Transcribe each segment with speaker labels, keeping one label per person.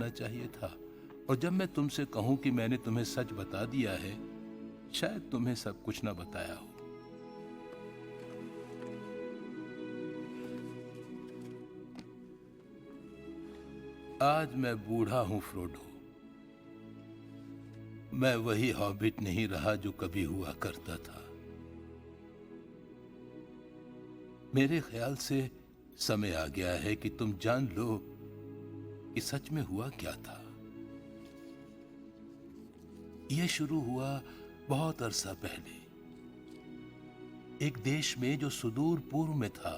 Speaker 1: होना चाहिए था। और जब मैं तुमसे कहूं कि मैंने तुम्हें सच बता दिया है, शायद तुम्हें सब कुछ ना बताया हो। आज मैं बूढ़ा हूं फ्रोडो। मैं वही हॉबिट नहीं रहा जो कभी हुआ करता था। मेरे ख्याल से समय आ गया है कि तुम जान लो कि सच में हुआ क्या था। यह शुरू हुआ बहुत अरसा पहले, एक देश में जो सुदूर पूर्व में था,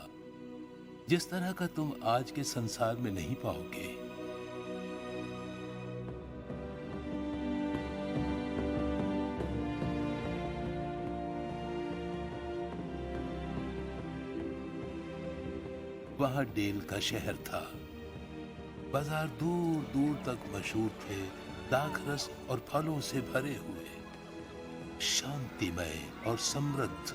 Speaker 1: जिस तरह का तुम आज के संसार में नहीं पाओगे। वहां डेल का शहर था। बाजार दूर दूर तक मशहूर थे, दाखरस और फलों से भरे हुए, शांतिमय और समृद्ध।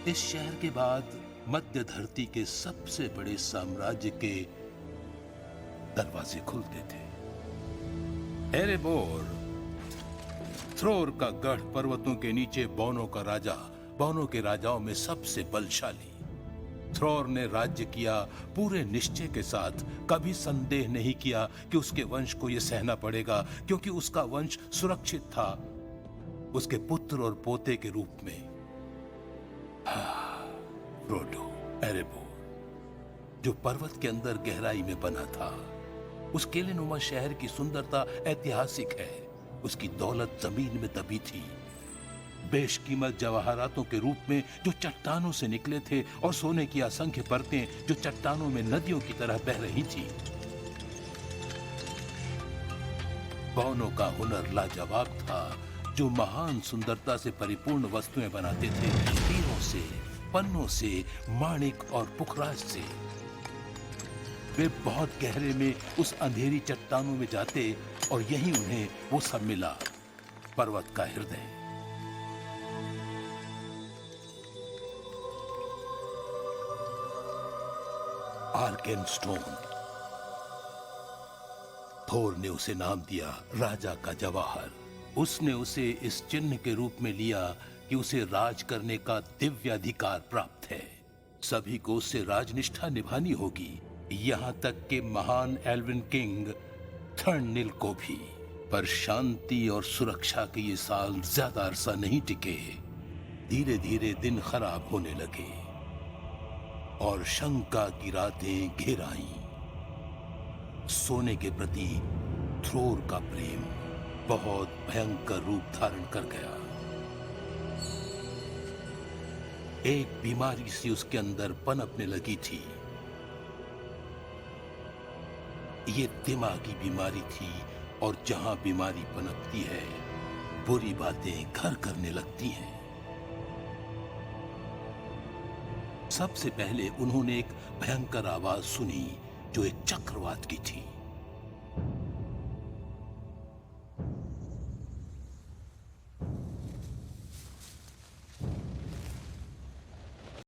Speaker 1: इस शहर के बाद मध्य धरती के सबसे बड़े साम्राज्य के दरवाजे खुलते थे। एरेबोर, थ्रोर का गढ़ पर्वतों के नीचे, बौनों का राजा, बौनों के राजाओं में सबसे बलशाली। थ्रोर ने राज्य किया पूरे निश्चय के साथ, कभी संदेह नहीं किया कि उसके वंश को यह सहना पड़ेगा, क्योंकि उसका वंश सुरक्षित था उसके पुत्र और पोते के रूप में। फ्रोडो, एरेबोर, जो पर्वत के अंदर गहराई में बना था। उस किलेनुमा शहर की सुंदरता ऐतिहासिक है। उसकी दौलत जमीन में दबी थी, बेशकीमत जवाहरातों के रूप में जो चट्टानों से निकले थे, और सोने की असंख्य परतें जो चट्टानों में नदियों की तरह बह रही थी। बौनों का हुनर लाजवाब था, जो महान सुंदरता से परिपूर्ण वस्तुएं बनाते थे, हीरों से, पन्नों से, माणिक और पुखराज से। वे बहुत गहरे में उस अंधेरी चट्टानों में जाते, और यहीं उन्हें वो सब मिला, पर्वत का हृदय। आर्केनस्टोन। थोर ने उसे नाम दिया राजा का जवाहर। उसने उसे इस चिन्ह के रूप में लिया कि उसे राज करने का दिव्य अधिकार प्राप्त है। सभी को उससे राजनिष्ठा निभानी होगी, यहां तक कि महान एल्विन किंग थर्ननिल को भी। पर शांति और सुरक्षा के ये साल ज्यादा अरसा नहीं टिके। धीरे धीरे दिन खराब होने लगे और शंका की रातें घेर आईं। सोने के प्रति थ्रोर का प्रेम बहुत भयंकर रूप धारण कर गया। एक बीमारी सी उसके अंदर पनपने लगी थी। ये दिमागी बीमारी थी, और जहां बीमारी पनपती है, बुरी बातें घर करने लगती हैं। सबसे पहले उन्होंने एक भयंकर आवाज सुनी, जो एक चक्रवात की थी।